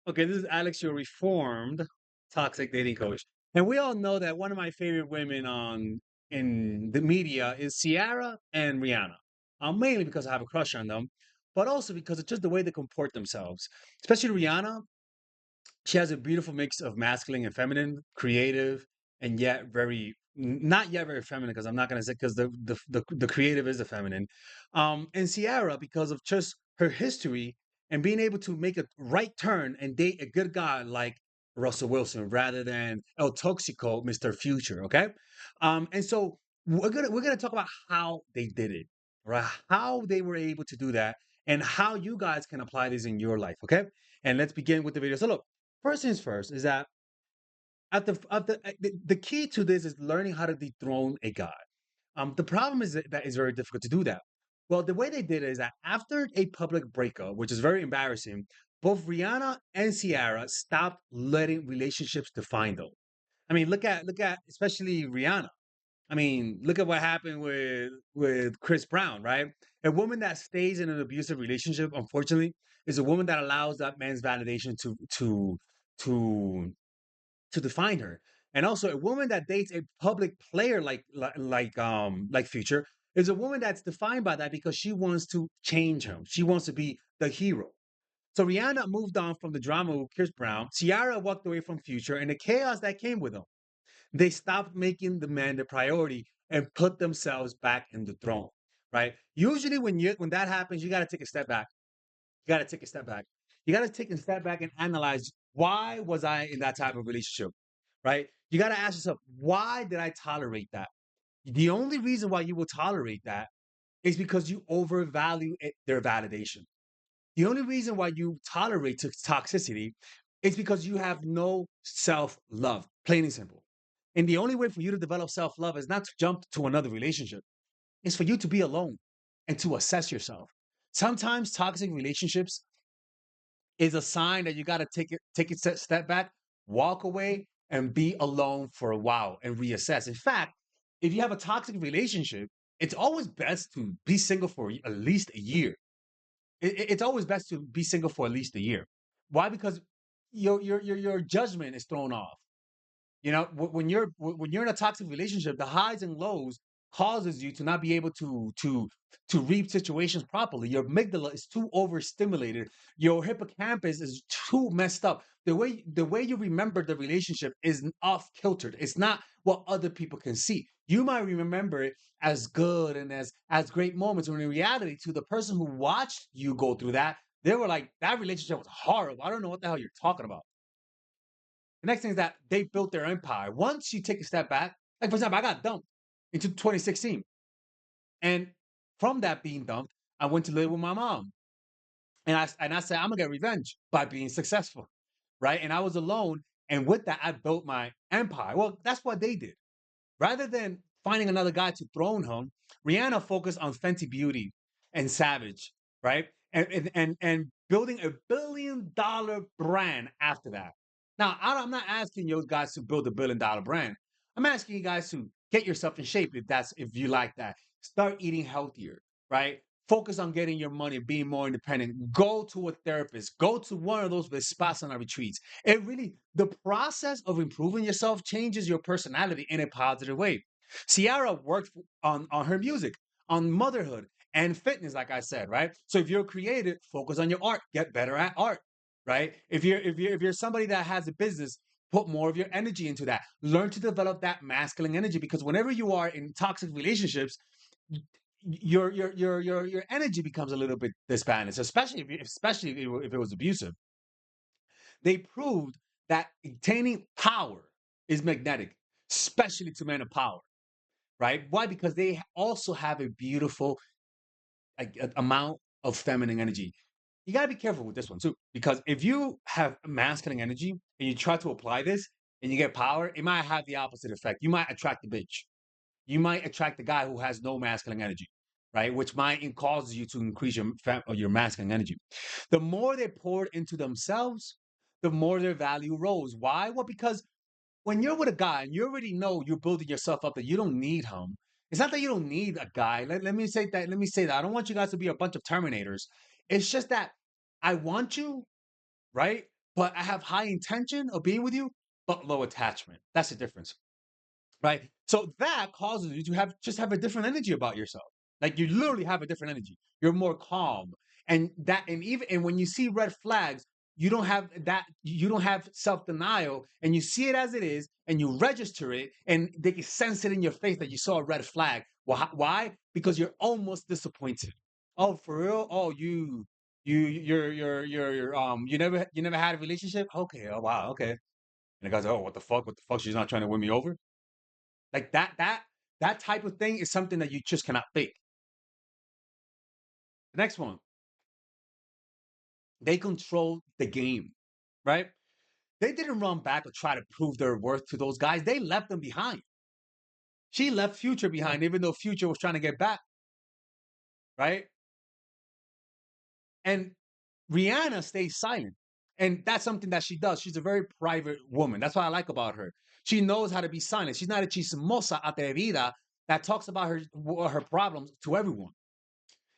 Okay, this is Alex, your reformed toxic dating coach. And we all know that one of my favorite women on in the media is Ciara and Rhianna. Mainly because I have a crush on them, but also because it's just the way they comport themselves. Especially Rihanna, she has a beautiful mix of masculine and feminine, creative, and yet not yet very feminine, because I'm not gonna say, because the creative is the feminine. And Ciara, because of just her history and being able to make a right turn and date a good guy like Russell Wilson rather than El Toxico, Mr. Future. Okay. And so we're gonna talk about how they did it, right? How they were able to do that and how you guys can apply this in your life. Okay. And let's begin with the video. So look, first things first is that the key to this is learning how to dethrone a guy. The problem is that it's very difficult to do that. Well, the way they did it is that after a public breakup, which is very embarrassing, both Rihanna and Ciara stopped letting relationships define them. I mean, look at especially Rihanna. I mean, look at what happened with Chris Brown, right? A woman that stays in an abusive relationship, unfortunately, is a woman that allows that man's validation to to define her. And also, a woman that dates a public player like Future is a woman that's defined by that because she wants to change him. She wants to be the hero. So Rihanna moved on from the drama with Chris Brown. Ciara walked away from Future and the chaos that came with him. They stopped making the man the priority and put themselves back in the throne. Right? Usually, when that happens, you got to take a step back. You got to take a step back. You got to take a step back and analyze, why was I in that type of relationship, right? You got to ask yourself, why did I tolerate that? The only reason why you will tolerate that is because you overvalue their validation. The only reason why you tolerate toxicity is because you have no self love, plain and simple. And the only way for you to develop self love is not to jump to another relationship, it's for you to be alone and to assess yourself. Sometimes toxic relationships is a sign that you got to take a step back, walk away, and be alone for a while and reassess. In fact, if you have a toxic relationship, it's always best to be single for at least a year. It's always best to be single for at least a year. Why? Because your judgment is thrown off. You know, when you're in a toxic relationship, the highs and lows causes you to not be able to read situations properly. Your amygdala is too overstimulated. Your hippocampus is too messed up. The way you remember the relationship is off kiltered. It's not what other people can see. You might remember it as good and as great moments, when in reality, to the person who watched you go through that, they were like, that relationship was horrible. I don't know what the hell you're talking about. The next thing is that they built their empire. Once you take a step back, like for example, I got dumped into 2016. And from that being dumped, I went to live with my mom. And I said, I'm gonna get revenge by being successful. Right. And I was alone. And with that, I built my empire. Well, that's what they did. Rather than finding another guy to throne him, Rihanna focused on Fenty Beauty and Savage, right? And building $1 billion brand after that. Now, I'm not asking you guys to build $1 billion brand. I'm asking you guys to get yourself in shape if you like that. Start eating healthier, right? Focus on getting your money, being more independent. Go to a therapist. Go to one of those Vipassana retreats. It really, the process of improving yourself changes your personality in a positive way. Ciara worked on her music, on motherhood and fitness, like I said, right? So if you're creative, focus on your art, get better at art, right? If you're somebody that has a business, put more of your energy into that. Learn to develop that masculine energy, because whenever you are in toxic relationships, your energy becomes a little bit disbalanced, especially if it was abusive. They proved that attaining power is magnetic, especially to men of power, right? Why? Because they also have a beautiful amount of feminine energy. You got to be careful with this one too, because if you have masculine energy and you try to apply this and you get power, it might have the opposite effect. You might attract the bitch. You might attract the guy who has no masculine energy, right? Which might cause you to increase your masculine energy. The more they poured into themselves, the more their value rose. Why? Well, because when you're with a guy and you already know you're building yourself up, that you don't need him. It's not that you don't need a guy. Let me say that. Let me say that. I don't want you guys to be a bunch of terminators. It's just that I want you, right? but I have high intention of being with you, but low attachment. That's the difference, right? So that causes you to have a different energy about yourself. Like you literally have a different energy. You're more calm, and when you see red flags, you don't have self denial, and you see it as it is, and you register it, and they can sense it in your face that you saw a red flag. Well, why? Because you're almost disappointed. Oh, for real? Oh, you never had a relationship? Okay, oh wow, okay. And the guy's like, oh, what the fuck? What the fuck? She's not trying to win me over? Like that type of thing is something that you just cannot fake. The next one, they control the game, right? They didn't run back or try to prove their worth to those guys. They left them behind. She left Future behind, even though Future was trying to get back, right? And Rhianna stays silent. And that's something that she does. She's a very private woman. That's what I like about her. She knows how to be silent. She's not a chismosa atrevida that talks about her problems to everyone.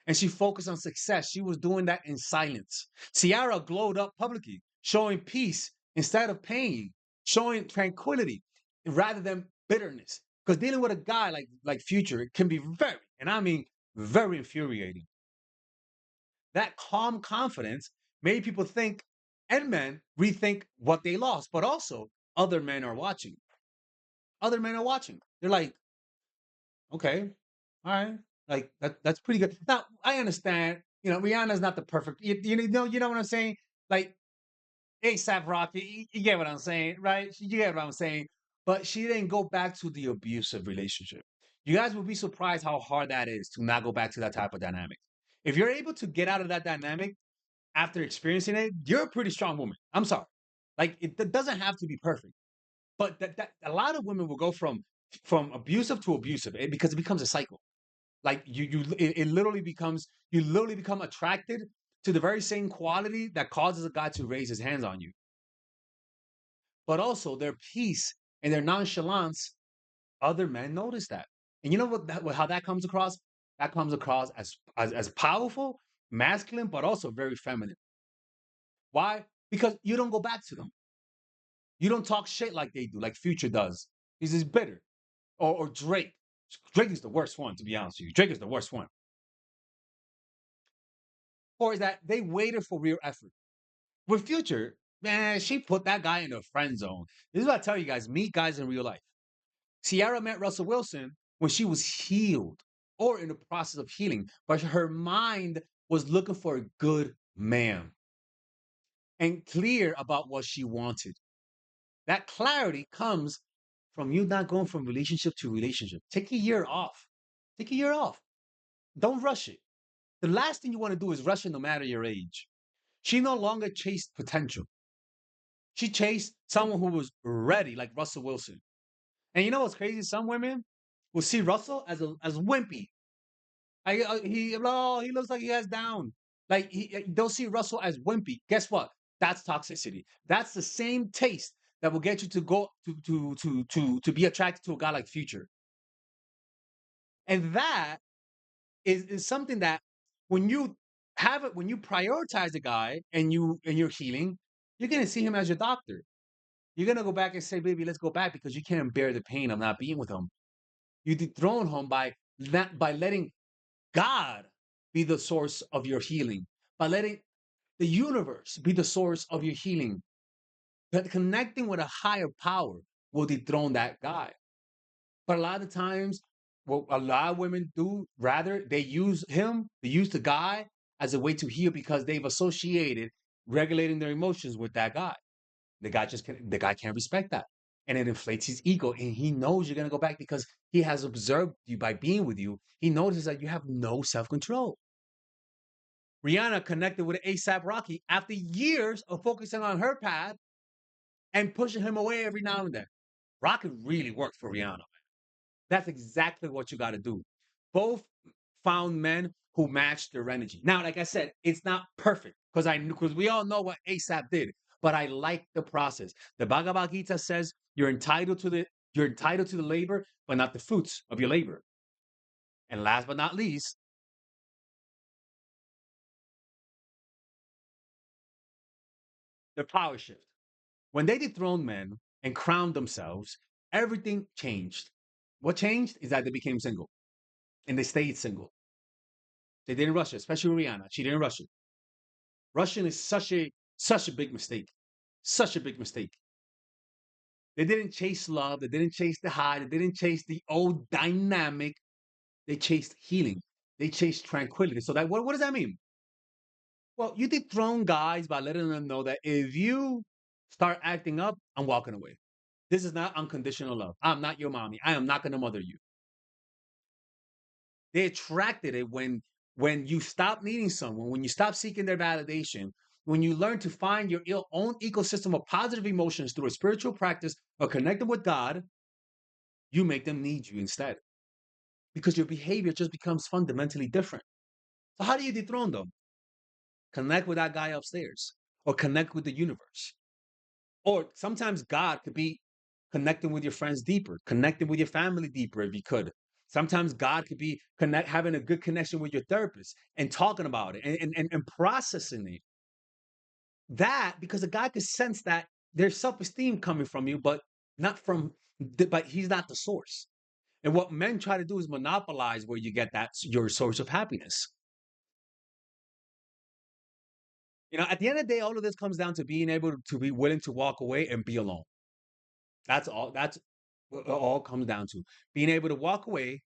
And she focused on success. She was doing that in silence. Ciara glowed up publicly, showing peace instead of pain, showing tranquility rather than bitterness. Because dealing with a guy like Future, it can be very, and I mean very infuriating. That calm confidence made people think and men rethink what they lost, but also other men are watching. Other men are watching. They're like, okay, all right, like that's pretty good. Now I understand, Rihanna's not the perfect. You know what I'm saying? Like ASAP Rocky, you get what I'm saying, right? You get what I'm saying. But she didn't go back to the abusive relationship. You guys would be surprised how hard that is to not go back to that type of dynamic. If you're able to get out of that dynamic after experiencing it, you're a pretty strong woman. I'm sorry. Like it doesn't have to be perfect, but that a lot of women will go from abusive to abusive because it becomes a cycle. Like it literally becomes you literally become attracted to the very same quality that causes a guy to raise his hands on you. But also their peace and their nonchalance, other men notice that. And you know how that comes across? That comes across as powerful, masculine, but also very feminine. Why? Because you don't go back to them. You don't talk shit like they do, like Future does. He's just bitter. Or Drake. Drake is the worst one, to be honest with you. Drake is the worst one. Or is that they waited for real effort. With Future, man, she put that guy in the friend zone. This is what I tell you guys, meet guys in real life. Ciara met Russell Wilson when she was healed or in the process of healing, but her mind was looking for a good man and clear about what she wanted. That clarity comes from you not going from relationship to relationship. Take a year off. Take a year off. Don't rush it. The last thing you want to do is rush it no matter your age. She no longer chased potential. She chased someone who was ready, like Russell Wilson. And you know what's crazy? Some women will see Russell as wimpy. He looks like he has down. Like they'll see Russell as wimpy. Guess what? That's toxicity. That's the same taste that will get you to go to be attracted to a guy like Future. And that is something that when you have it, when you prioritize a guy and you're healing, you're gonna see him as your doctor. You're gonna go back and say, baby, let's go back because you can't bear the pain of not being with him. You dethrone him by letting God be the source of your healing, by letting the universe be the source of your healing. But connecting with a higher power will dethrone that guy. But a lot of times, what a lot of women do, rather, they use the guy as a way to heal because they've associated regulating their emotions with that guy. The guy can't respect that. And it inflates his ego. And he knows you're gonna go back because he has observed you by being with you. He notices that you have no self-control. Rihanna connected with ASAP Rocky after years of focusing on her path and pushing him away every now and then. Rocky really worked for Rihanna. That's exactly what you got to do. Both found men who matched their energy. Now, like I said, it's not perfect because we all know what ASAP did, but I like the process. The Bhagavad Gita says you're entitled to the labor, but not the fruits of your labor. And last but not least, Their power shift. When they dethroned men and crowned themselves, everything changed. What changed is that they became single and they stayed single. They didn't rush it, especially Rhianna. She didn't rush it. Rushing is such a big mistake. Such a big mistake. They didn't chase love. They didn't chase the high. They didn't chase the old dynamic. They chased healing. They chased tranquility. So that what does that mean? Well, you dethrone guys by letting them know that if you start acting up, I'm walking away. This is not unconditional love. I'm not your mommy. I am not going to mother you. They attracted it when you stop needing someone, when you stop seeking their validation, when you learn to find your own ecosystem of positive emotions through a spiritual practice or connecting with God, you make them need you instead because your behavior just becomes fundamentally different. So how do you dethrone them? Connect with that guy upstairs or connect with the universe. Or sometimes God could be connecting with your friends deeper, connecting with your family deeper if you could. Sometimes God could be having a good connection with your therapist and talking about it and processing it. That because a guy could sense that there's self-esteem coming from you, but not from but he's not the source. And what men try to do is monopolize where you get that your source of happiness. At the end of the day, all of this comes down to being able to be willing to walk away and be alone. That's all. That's what it all comes down to. Being able to walk away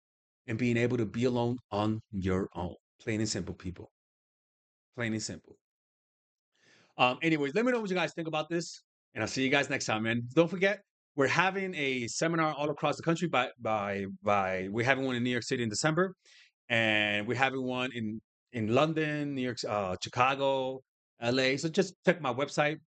and being able to be alone on your own. Plain and simple, people. Plain and simple. Anyways, let me know what you guys think about this, and I'll see you guys next time, man. Don't forget, we're having a seminar all across the country. By we're having one in New York City in December, and we're having one in London, New York, Chicago, LA. So just check my website.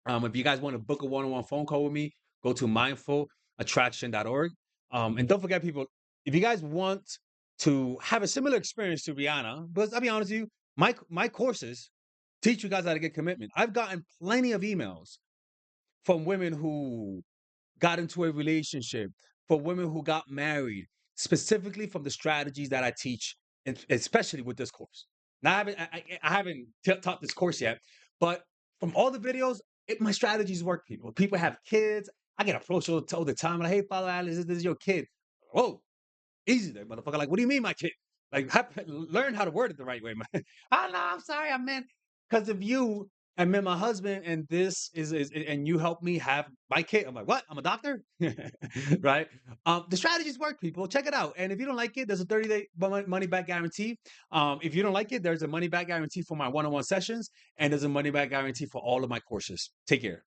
If you guys want to book a one-on-one phone call with me, go to mindfulattraction.org. And don't forget, people, if you guys want to have a similar experience to Rhianna, because I'll be honest with you, my courses teach you guys how to get commitment. I've gotten plenty of emails from women who got into a relationship, for women who got married, specifically from the strategies that I teach, and especially with this course. Now, I haven't taught this course yet, but from all the videos, my strategies work. People have kids. I get approached all the time, like, "Hey, Father Alex, this is your kid." Whoa, easy there, motherfucker. Like, what do you mean, my kid? Like, learn how to word it the right way, man. Oh no, I'm sorry, I meant because of you. I met my husband, and this is and you helped me have my kid. I'm like, what? I'm a doctor, right? The strategies work, people. Check it out. And if you don't like it, there's a 30-day money back guarantee. If you don't like it, there's a money back guarantee for my one-on-one sessions, and there's a money back guarantee for all of my courses. Take care.